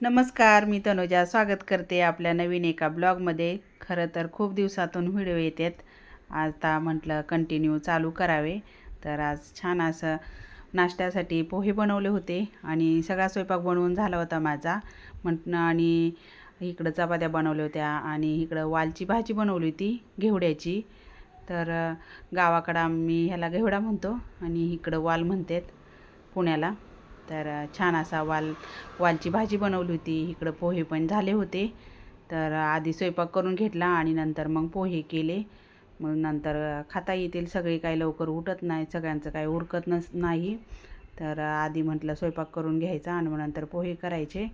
नमस्कार, मी तनुजा स्वागत करते आपल्या नवीन एका ब्लॉगमध्ये. खरं तर खूप दिवसातून व्हिडिओ येतात. आता म्हटलं कंटिन्यू चालू करावे. तर आज छान असं नाश्त्यासाठी पोहे बनवले होते आणि सगळा स्वयंपाक बनवून झाला होता माझा म्हटलं. आणि इकडं चपात्या बनवल्या होत्या आणि इकडं वालची भाजी बनवली होती घेवड्याची. तर गावाकडं आम्ही ह्याला घेवडा म्हणतो आणि इकडं वाल म्हणतात पुण्याला. तर छान असा वालची भाजी बनवली होती. इकडं पोहे पण झाले होते. तर आधी स्वयंपाक करून घेतला आणि नंतर मग पोहे केले. मग नंतर खाता येतील सगळे, काही लवकर उठत नाही, सगळ्यांचं काही उरकत नाही. तर आधी म्हटलं स्वयंपाक करून घ्यायचा आणि मग नंतर पोहे करायचे.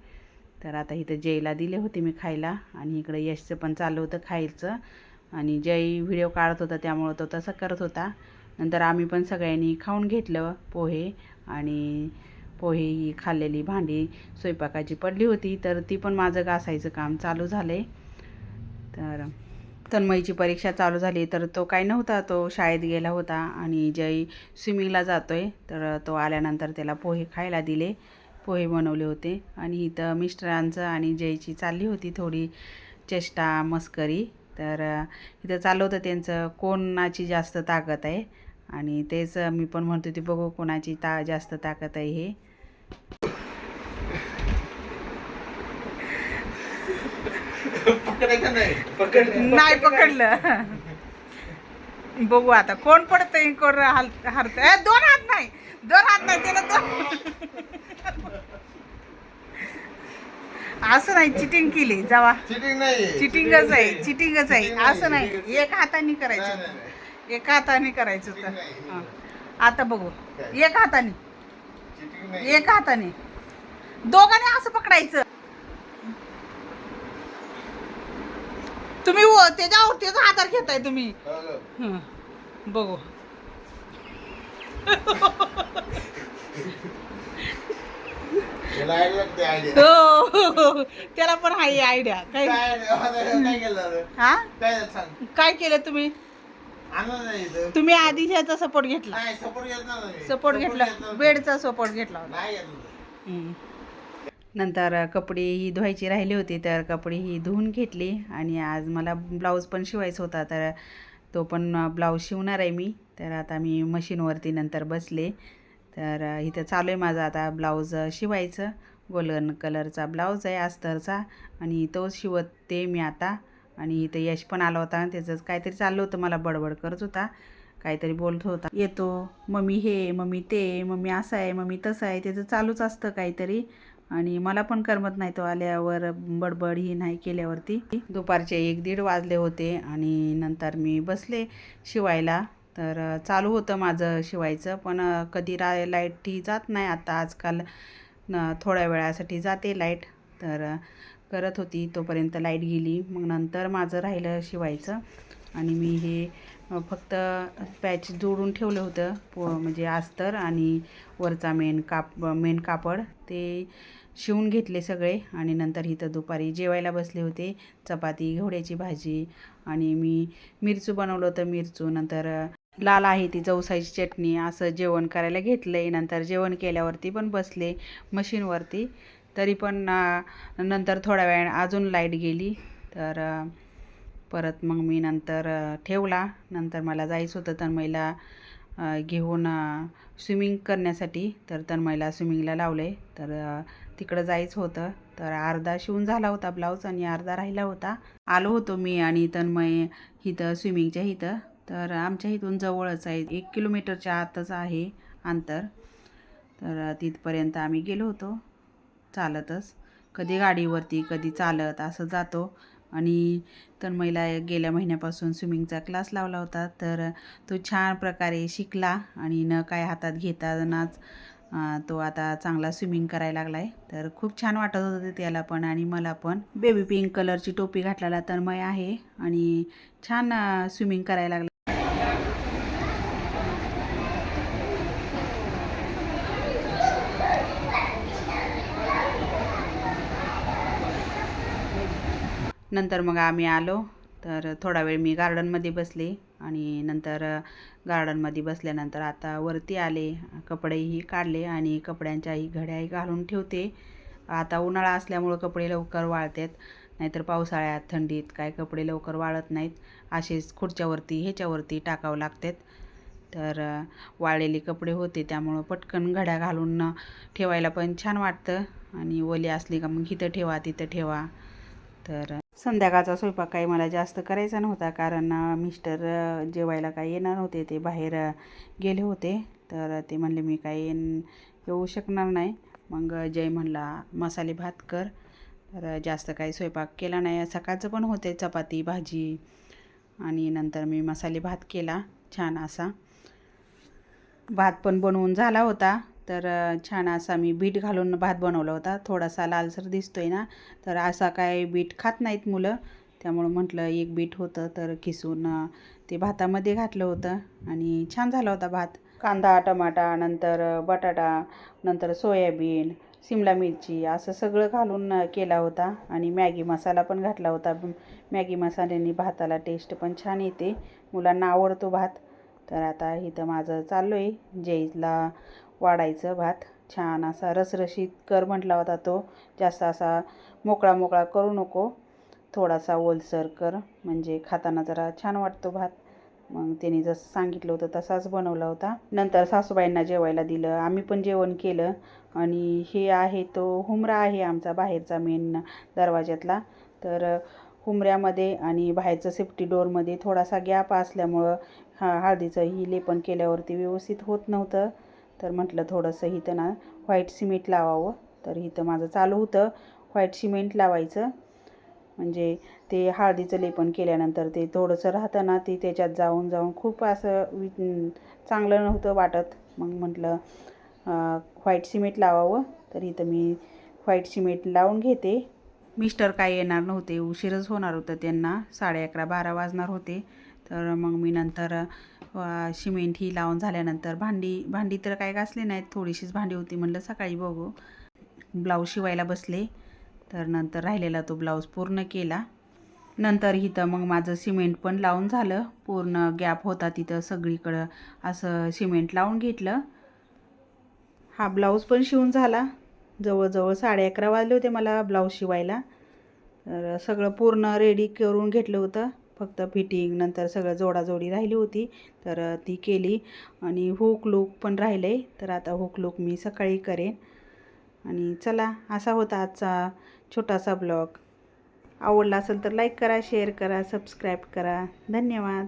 तर आता इथं जयला दिले होते मी खायला आणि इकडं यशचं पण चाललं होतं खायचं. आणि जय व्हिडिओ काढत होता त्यामुळं तो तसं करत होता. नंतर आम्ही पण सगळ्यांनी खाऊन घेतलं पोहे. आणि पोहे ही खाल्लेली भांडी स्वयंपाकाची पडली होती, तर ती पण माझं घासायचं काम चालू झालं आहे. तर तन्मयीची परीक्षा चालू झाली, तर तो काय नव्हता, तो शाळेत गेला होता. आणि जय स्विमिंगला जातो आहे. तर तो आल्यानंतर त्याला पोहे खायला दिले, पोहे बनवले होते. आणि इथं मिस्टरांचं आणि जयची चालली होती थोडी चेष्टा मस्करी. तर इथं चाललं होतं त्यांचं कोणाची जास्त ताकद आहे. आणि तेच मी पण म्हणतो ते बघू कोणाची जास्त ताकद आहे हे. नाही पकडलं. बघू आता कोण पडतंय कोण हरतंय. दोन हात नाही त्याला असं नाही. चिटिंग केली जावा. चिटिंगच आहे असं नाही. एका हाताने करायचं, एका हाताने करायचं होतं. आता बघू एका हाताने दोघांनी असं पकडायचं. तुम्ही त्याच्या हातात घेताय तुम्ही. बघू हो, त्याला पण हाय आयडिया. काय केलं तुम्ही? तुम्ही आधी ह्याचा सपोर्ट घेतला, बेडचा सपोर्ट घेतला. नंतर कपडे ही धुवायची राहिली होती, तर कपडे ही धुवून घेतली. आणि आज मला ब्लाऊज पण शिवायचा होता, तर तो पण ब्लाऊज शिवणार आहे मी. तर आता मी मशीनवरती नंतर बसले. तर इथं चालू आहे माझं आता ब्लाऊज शिवायचं. गोल्डन कलरचा ब्लाऊज आहे अस्तरचा आणि तोच शिवते मी आता. आणि इथं यश पण आला होता, त्याचंच काहीतरी चाललं होतं, मला बडबड करत होता, काहीतरी बोलत होता. येतो मम्मी हे, मम्मी ते, मम्मी असं आहे, मम्मी तसं आहे, त्याचं चालूच असतं काहीतरी. आणि मला पण करमत नाही तो आल्यावर बडबड ही नाही केल्यावरती. दुपारचे 1-1:30 वाजले होते आणि नंतर मी बसले शिवायला. तर चालू होतं माझं शिवायचं, पण कधी लाईट ही जात नाही आता आजकाल. थोड्या वेळासाठी जाते लाईट. तर करत होती तोपर्यंत लाईट गेली. मग नंतर माझं राहिलं शिवायचं. आणि मी हे फक्त पॅच जोडून ठेवलं होतं म्हणजे अस्तर आणि वरचा मेन कापड ते शिवून घेतले सगळे. आणि नंतर इथं दुपारी जेवायला बसले होते. चपाती, घेवड्याची भाजी आणि मी मिरचू बनवलं होतं, मिरचू. नंतर लाल आहे ती जवसाची चटणी, असं जेवण करायला घेतलं आहे. नंतर जेवण केल्यावरती पण बसले मशीनवरती. तरी पण नंतर थोड्या वेळाने अजून लाईट गेली. तर परत मग मी नंतर ठेवला. नंतर मला जायचं होतं तन्मयला घेऊन स्विमिंग करण्यासाठी. तर तन्मयला स्विमिंगला लावले. तर तिकडं जायचं होतं. तर अर्धा शिवून झाला होता ब्लाऊज आणि अर्धा राहिला होता. आलो होतो मी आणि तन्मय इथं स्विमिंगच्या इथं. तर आमच्या इथून जवळच आहे, 1 किलोमीटरच्या आतच आहे अंतर. तर तिथपर्यंत आम्ही गेलो होतो चालतच. कधी गाडीवरती कधी चालत असं जातो. आणि तन्मयला गेल्या महिन्यापासून स्विमिंगचा क्लास लावला होता. तर तो छान प्रकारे शिकला आणि न काय हातात घेतानाच तो आता चांगला स्विमिंग करायला लागला आहे. तर खूप छान वाटत होतं त्याला पण आणि मला पण. बेबी पिंक कलरची टोपी घातलेला तन्मय आहे आणि छान स्विमिंग करायला लागला. नंतर मग आम्ही आलो. तर थोडा वेळ मी गार्डनमध्ये बसले आणि नंतर गार्डनमध्ये बसल्यानंतर आता वरती आले, कपडेही काढले आणि कपड्यांच्याही घड्याही घालून ठेवते. आता उन्हाळा असल्यामुळं कपडे लवकर वाळतात, नाहीतर पावसाळ्यात थंडीत काय कपडे लवकर वाळत नाहीत. असेच खुर्च्यावरती ह्याच्यावरती टाकावं लागतात. तर वाळलेले कपडे होते, त्यामुळं पटकन घड्या घालून ठेवायला पण छान वाटतं. आणि ओली असली का मग इथं ठेवा तिथं ठेवा. तर संध्याकाळचा स्वयंपाक काही मला जास्त करायचा नव्हता, कारण मिस्टर जेवायला काही येणार होते, ते बाहेर गेले होते. तर ते म्हणले मी काही येऊ शकणार नाही. मग जय म्हणला मसाले भात कर. तर जास्त काही स्वयंपाक केला नाही. सकाळचं पण होते चपाती भाजी, आणि नंतर मी मसाले भात केला छान असा. भात पण बनवून झाला होता. तर छान असा मी बीट घालून भात बनवला होता. थोडासा लालसर दिसतोय ना, तर असा काय बीट खात नाहीत मुलं, त्यामुळं म्हटलं एक बीट होतं तर किसून ते भातामध्ये घातलं होतं आणि छान झाला होता भात. कांदा टमाटा नंतर बटाटा नंतर सोयाबीन शिमला मिरची असं सगळं घालून केला होता. आणि मॅगी मसाला पण घातला होता. मॅगी मसाल्याने भाताला टेस्ट पण छान येते, मुलांना आवडतो भात. तर आता इथं माझं चालू आहे जयला वाढायचं भात. छान असा रसरशीत कर म्हटला होता तो, जास्त असा मोकळा मोकळा करू नको, थोडासा ओलसर कर, म्हणजे खाताना जरा छान वाटतो भात. मग त्यांनी जसं सांगितलं होतं तसाच बनवला होता. नंतर सासूबाईंना जेवायला दिलं, आम्ही पण जेवण केलं. आणि हे आहे तो हुमरा आहे आमचा बाहेरचा मेन दरवाज्यातला. तर हुमऱ्यामध्ये आणि बाहेरचं सेफ्टी डोअरमध्ये थोडासा गॅप असल्यामुळं हळदीचं ही लेपन केल्यावरती व्यवस्थित होत नव्हतं. तर म्हटलं थोडंसं इथं ना व्हाईट सिमेंट लावावं. तर इथं माझं चालू होतं व्हाईट सिमेंट लावायचं, म्हणजे ते हळदीचं लेपन केल्यानंतर ते थोडंसं राहतं ना, ते त्याच्यात जाऊन जाऊन खूप असं चांगलं नव्हतं वाटत. मग म्हटलं व्हाईट सिमेंट लावावं. तर इथं मी व्हाईट सिमेंट लावून घेते. मिस्टर काय येणार नव्हते, उशीरच होणार होतं त्यांना, 11:30-12 वाजणार होते. तर मग मी नंतर सिमेंट ही लावून झाल्यानंतर भांडी तर काय घासली नाहीत, थोडीशीच भांडी होती, म्हणलं सकाळी बघू. ब्लाऊज शिवायला बसले. तर नंतर राहिलेला तो ब्लाऊज पूर्ण केला. नंतर इथं मग माझं सिमेंट पण लावून झालं, पूर्ण गॅप होता तिथं सगळीकडं असं सिमेंट लावून घेतलं. हा ब्लाऊज पण शिवून झाला. जवळजवळ 11:30 वाजले होते मला ब्लाऊज शिवायला. तर सगळं पूर्ण रेडी करून घेतलं होतं, फक्त फिटिंग नंतर सगळं जोडाजोडी राहिली होती, तर ती केली. आणि हुक लूक पण राहिले, तर आता हुक लूक मी सकाळी करेन. आणि चला, असा होता आजचा छोटासा ब्लॉग. आवडला असेल तर लाईक करा, शेअर करा, सबस्क्राईब करा. धन्यवाद.